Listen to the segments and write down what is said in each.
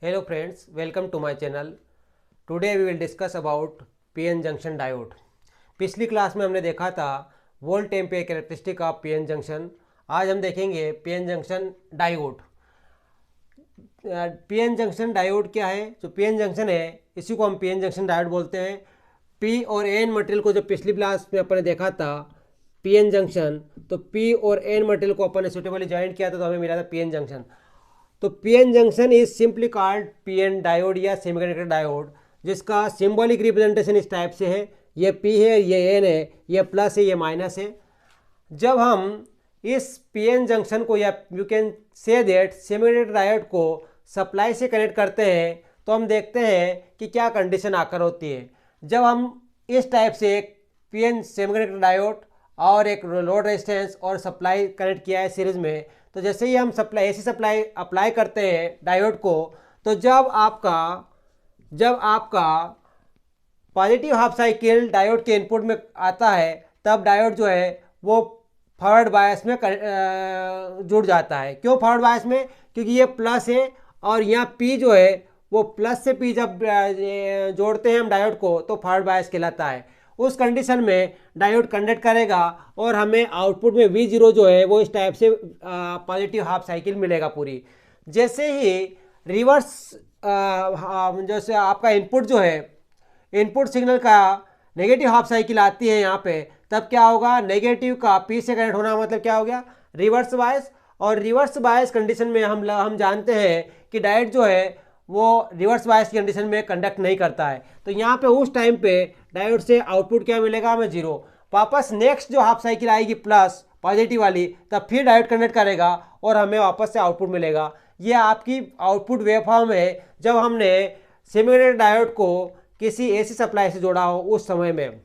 Hello friends, welcome to my channel. Today we will discuss about PN junction diode. पिछली class में हमने देखा था volt ampere characteristic of PN junction. आज हम देखेंगे PN junction diode. PN junction diode क्या है? जो PN जंक्शन है इसी को हम PN जंक्शन डायोड बोलते हैं। P और N मटेरियल को जब पिछली क्लास में अपन ने देखा था PN जंक्शन, तो P और N मटेरियल को अपन ने सुटेबली ज्वाइंट किया था तो हमें मिला था PN जंक्शन। तो PN junction is simply called PN diode या सेमीकंडक्टर डायोड, जिसका सिंबॉलिक रिप्रेजेंटेशन इस टाइप से है। ये P है, ये N है, ये प्लस है, ये माइनस है। जब हम इस PN जंक्शन को या you can say that semiconductor diode को सप्लाई से कनेक्ट करते हैं तो हम देखते हैं कि क्या कंडीशन आकर होती है। जब हम इस टाइप से एक PN सेमीकंडक्टर डायोड और एक लोड रेजिस्टेंस और सप्लाई कनेक्ट किया है सीरीज में, तो जैसे ही हम एसी सप्लाई अप्लाई करते हैं डायोड को, तो जब आपका पॉजिटिव हाफ साइकिल डायोड के इनपुट में आता है तब डायोड जो है वो फॉरवर्ड बायस में जुड़ जाता है। क्यों फॉरवर्ड बायस में? क्योंकि ये प्लस है और यहाँ P जो है वो प्लस से P जब जोड़ते हैं हम डायोड को तो फॉरवर्ड बायस कहलाता है। उस कंडीशन में डायोड कंडक्ट करेगा और हमें आउटपुट में V0 जो है वो इस टाइप से पॉजिटिव हाफ साइकिल मिलेगा पूरी। जैसे ही रिवर्स जैसे आपका इनपुट जो है, इनपुट सिग्नल का नेगेटिव हाफ साइकिल आती है यहाँ पे, तब क्या होगा? नेगेटिव का P से कनेक्ट होना मतलब क्या हो गया? Reverse bias. और रिवर्स बायस कंडीशन में हम जानते हैं कि डायोड जो है वो रिवर्स बायस की कंडीशन में कंडक्ट नहीं करता है। तो यहाँ पे उस टाइम पे डायोड से आउटपुट क्या मिलेगा? हमें 0। वापस नेक्स्ट जो हाफ साइकिल आएगी प्लस पॉजिटिव वाली, तब फिर डायोड कंडक्ट करेगा और हमें वापस से आउटपुट मिलेगा। ये आपकी आउटपुट वेवफॉर्म है जब हमने सेमीकंडक्टर डायोड को किसी एसी सप्लाई से जोड़ा हो उस समय में। अब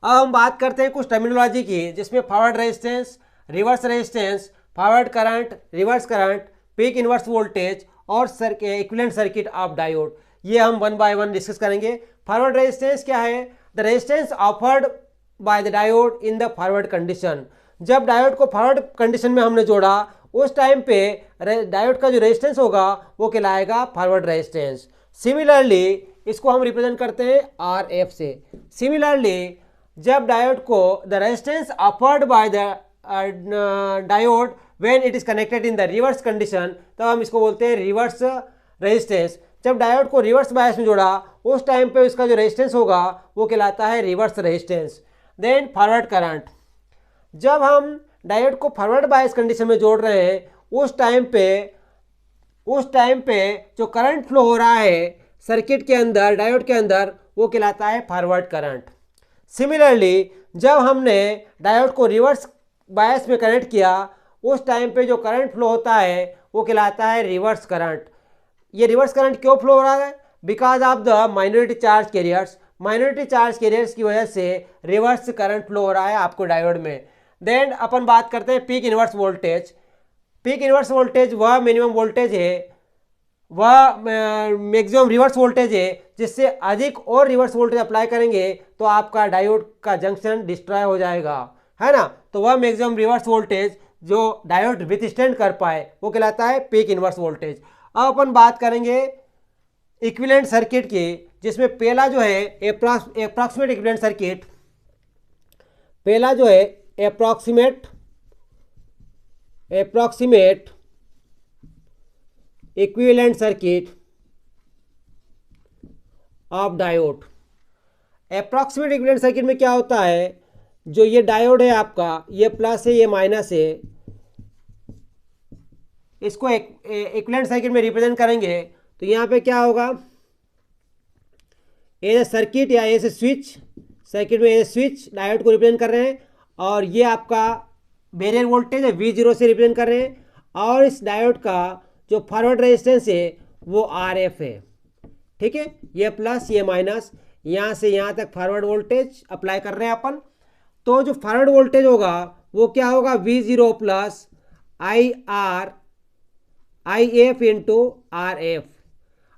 हम बात करते हैं कुछ टर्मिनोलॉजी की, जिसमें forward resistance, reverse resistance, forward current, reverse current, peak inverse voltage और इक्विवेलेंट सर्किट ऑफ डायोड, ये हम वन बाय वन डिस्कस करेंगे। फॉरवर्ड रेजिस्टेंस क्या है? The resistance offered by the diode in the forward condition. जब diode को forward condition में हमने जोड़ा उस टाइम पे डायोड का जो रेजिस्टेंस होगा वो कहलाएगा फॉरवर्ड रेजिस्टेंस। सिमिलरली इसको हम रिप्रेजेंट करते हैं RF से। सिमिलरली जब डायोड को the resistance offered by the diode when it is connected in the reverse condition, तब हम इसको बोलते हैं रिवर्स रेजिस्टेंस। जब डायोड को रिवर्स बायस में जोड़ा उस टाइम पे उसका जो रेजिस्टेंस होगा वो कहलाता है reverse resistance. Then forward current, जब हम डायोड को फॉरवर्ड बायस कंडीशन में जोड़ रहे हैं उस टाइम पे जो करंट फ्लो हो रहा है सर्किट के अंदर, डायोड के अंदर, वो कहलाता है फॉरवर्ड करंट। सिमिलरली जब हमने डायोड को रिवर्स बायस में कनेक्ट किया उस टाइम पे जो करंट फ्लो होता है वो कहलाता है रिवर्स करंट। ये रिवर्स करंट क्यों फ्लो हो रहा है? Because of the minority charge carriers. Minority charge carriers की वजह से रिवर्स करंट फ्लो हो रहा है आपको डायोड में। देन अपन बात करते हैं peak inverse voltage. Peak inverse voltage वह मिनिमम वोल्टेज है, वह मैक्सिमम रिवर्स वोल्टेज है जिससे अधिक और रिवर्स वोल्टेज अप्लाई करेंगे तो आपका डायोड का जंक्शन डिस्ट्रॉय हो जाएगा, है ना। तो वह मैक्सिमम रिवर्स वोल्टेज जो डायोड विथस्टैंड कर पाए वो कहलाता है पीक इनवर्स वोल्टेज। अब अपन बात करेंगे इक्विवेलेंट सर्किट की, जिसमें पहला जो है एप्रोक्सीमेट इक्विवेलेंट सर्किट। पहला जो है approximate equivalent circuit of diode. Approximate equivalent circuit में क्या होता है? जो ये डायोड है आपका, ये प्लस है, ये माइनस है, इसको इक्विवेलेंट सर्किट में रिप्रेजेंट करेंगे तो यहाँ पे क्या होगा? ए सर्किट या ए स्विच, सर्किट में ए स्विच डायोड को रिप्रेजेंट कर रहे हैं और ये आपका बैरियर वोल्टेज है V0 से रिप्रेजेंट कर रहे हैं और इस डायोड का जो फॉरवर्ड रेजिस्टेंस है वो RF है। ठीक है, ये प्लस ये माइनस, यहाँ से यहाँ तक फॉरवर्ड वोल्टेज अप्लाई कर रहे हैं अपन। तो जो फॉरवर्ड वोल्टेज होगा वो क्या होगा? V0 plus IF into RF।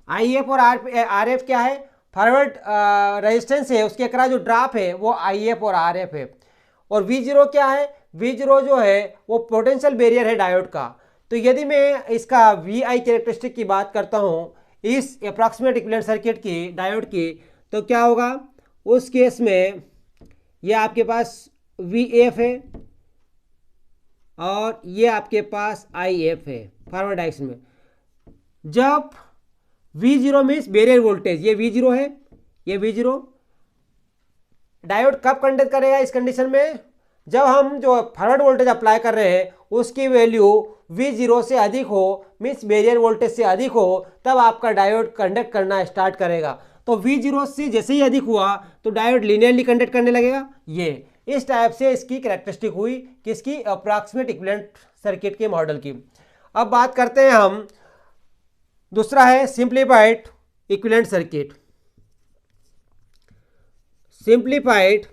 IF और RF क्या है? फॉरवर्ड रेजिस्टेंस है, उसके अक्रॉस जो ड्रॉप है वो IF और RF है। और V0 क्या है? V0 जो है वो पोटेंशियल बैरियर है डायोड का। तो यदि मैं इसका वी आई कैरेक्टरिस्टिक की बात करता हूँ इस अप्रॉक्सीमेट इक्विवेलेंट सर्किट की डायोड की, तो क्या होगा उस केस में ये आपके पास वी एफ है और ये आपके पास आई एफ है फॉरवर्ड डायरेक्शन में। जब V0 मीन्स बैरियर वोल्टेज, ये V0 है, ये V0, डायोड कब कंडक्ट करेगा इस कंडीशन में, जब हम जो फॉरवर्ड वोल्टेज अप्लाई कर रहे हैं उसकी वैल्यू V0 से अधिक हो, मीन्स बैरियर वोल्टेज से अधिक हो, तब आपका डायोड कंडक्ट करना स्टार्ट करेगा। तो V0 से जैसे ही अधिक हुआ तो डायोड लीनियरली कंडक्ट करने लगेगा। ये इस टाइप से इसकी कैरेक्टरिस्टिक हुई किसकी, अप्रॉक्सीमेट इक्विवेलेंट सर्किट के मॉडल की। अब बात करते हैं हम, दूसरा है simplified equivalent circuit. Simplified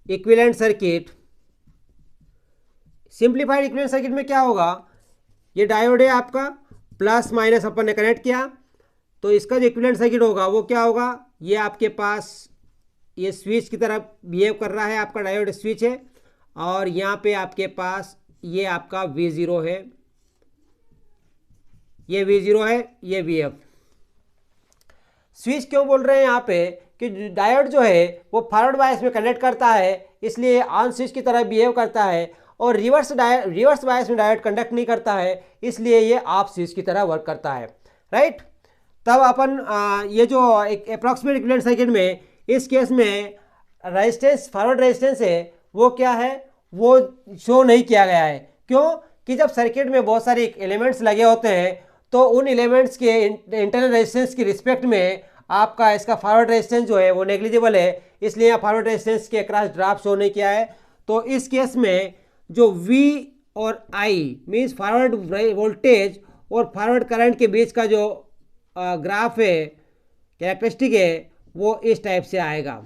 equivalent circuit, simplified equivalent circuit में क्या होगा, ये डायोड है आपका, प्लस माइनस अपन ने कनेक्ट किया, तो इसका जो इक्विवेलेंट सर्किट होगा वो क्या होगा, ये आपके पास ये स्विच की तरह बिहेव कर रहा है, आपका डायोड स्विच है, और यहाँ पे आपके पास ये आपका V0 है, ये V0 है, ये VF। स्विच क्यों बोल रहे हैं यहाँ पे कि डायोड जो है वो फॉरवर्ड बायस में कनेक्ट करता है, इसलिए ऑन स्विच की तरह बिहेव करता है, और रिवर्स बायस में डायोड कंडक्ट नहीं करता है, इसलिए ये ऑफ स्विच की तरह वर्क करता है, राइट। तब अपन ये जो एक अप्रॉक्सीमेट इक्विवेलेंट सर्किट में इस केस में रेजिस्टेंस, फॉरवर्ड रेजिस्टेंस है वो क्या है, वो शो नहीं किया गया है। क्यों कि जब सर्किट में बहुत सारे एलिमेंट्स लगे होते हैं तो उन एलिमेंट्स के इंटरनल रेजिस्टेंस की रिस्पेक्ट में आपका इसका फॉरवर्ड रेजिस्टेंस जो है वो नेग्लिजिबल है, इसलिए यहाँ फॉरवर्ड रेजिस्टेंस के अक्रॉस ड्रॉप शो नहीं किया है। तो इस केस में जो V और I मीन्स फॉरवर्ड वोल्टेज और फॉरवर्ड करंट के बीच का जो ग्राफ है, कैरेक्टरिस्टिक है, वो इस टाइप से आएगा।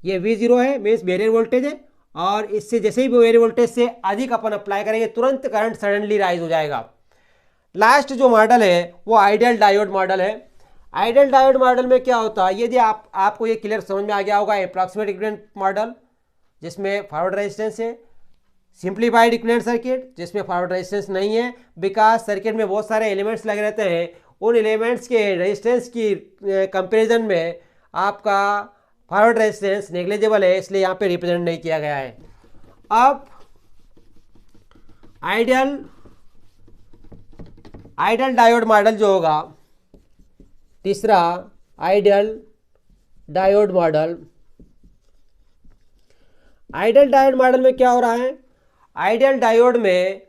ये V0 है मीन्स बैरियर वोल्टेज है, और इससे जैसे ही बैरियर वोल्टेज से अधिक अपन अप्लाई करेंगे तुरंत करंट सडनली राइज हो जाएगा। लास्ट जो मॉडल है वो आइडियल डायोड मॉडल है। आइडियल डायोड मॉडल में क्या होता है, यदि आपको ये क्लियर समझ में आ गया होगा, अप्रॉक्सीमेट इक्विवेलेंट मॉडल जिसमें फॉरवर्ड रेजिस्टेंस है, सिंप्लीफाइड इक्विवेलेंट सर्किट जिसमें फॉरवर्ड रेजिस्टेंस नहीं है, बिकॉज सर्किट में बहुत सारे एलिमेंट्स लगे रहते हैं, उन एलिमेंट्स के रेजिस्टेंस की कंपैरिजन में आपका फॉरवर्ड रेजिस्टेंस नेग्लिजिबल है, इसलिए यहाँ पे रिप्रेजेंट नहीं किया गया है। अब आइडियल डायोड मॉडल जो होगा, तीसरा ideal diode model. Ideal diode model में क्या हो रहा है, आइडियल डायोड में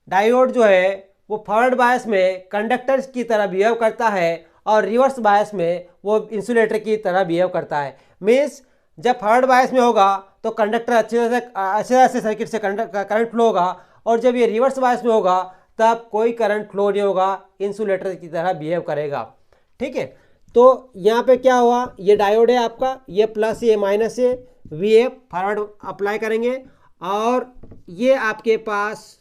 डायोड जो है वो फॉरवर्ड बायस में कंडक्टर की तरह बिहेव करता है और रिवर्स बायस में वो इंसुलेटर की तरह बिहेव करता है। मीन्स जब फॉरवर्ड बायस में होगा तो कंडक्टर अच्छी तरह से सर्किट से करंट फ्लो होगा, और जब ये रिवर्स बायस में होगा तब कोई करंट फ्लो नहीं होगा, इंसुलेटर की तरह बिहेव करेगा। ठीक है, तो यहाँ पे क्या हुआ, ये डायोड है आपका, ये प्लस ये माइनस है, VF फॉरवर्ड अप्लाई करेंगे, और ये आपके पास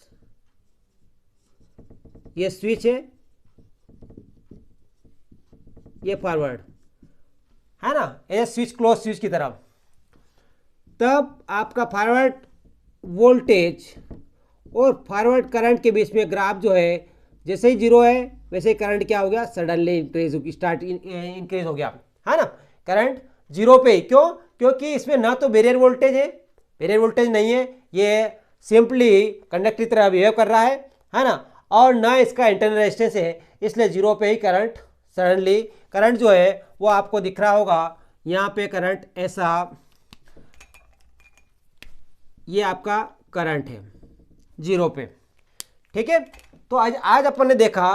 ये स्विच है, ये फॉरवर्ड है ना, ये स्विच क्लोज स्विच की तरफ। तब आपका फॉरवर्ड वोल्टेज और फॉरवर्ड करंट के बीच में ग्राफ जो है जैसे ही जीरो है वैसे ही करंट क्या हो गया, सडनली इंक्रीज हो गया, है ना। करंट जीरो पे, क्यों, क्योंकि इसमें ना तो बैरियर वोल्टेज है, बैरियर वोल्टेज नहीं है, ये सिंपली कंडक्टर की तरह बिहेव कर रहा है ना, और ना इसका इंटरनल रेजिस्टेंस है, इसलिए जीरो पे ही करंट सडनली, करंट जो है वो आपको दिख रहा होगा यहाँ पे करंट ऐसा, ये आपका करंट है जीरो पे। ठीक है, तो आज अपन ने देखा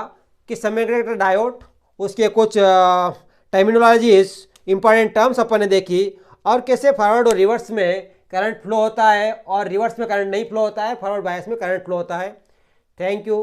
कि सेमीकंडक्टर डायोड, उसके कुछ टर्मिनोलॉजीज, इंपॉर्टेंट टर्म्स अपन ने देखी, और कैसे फॉरवर्ड और रिवर्स में करंट फ्लो होता है और रिवर्स में करंट नहीं फ्लो होता है, फॉरवर्ड बायस में करंट फ्लो होता है। Thank you.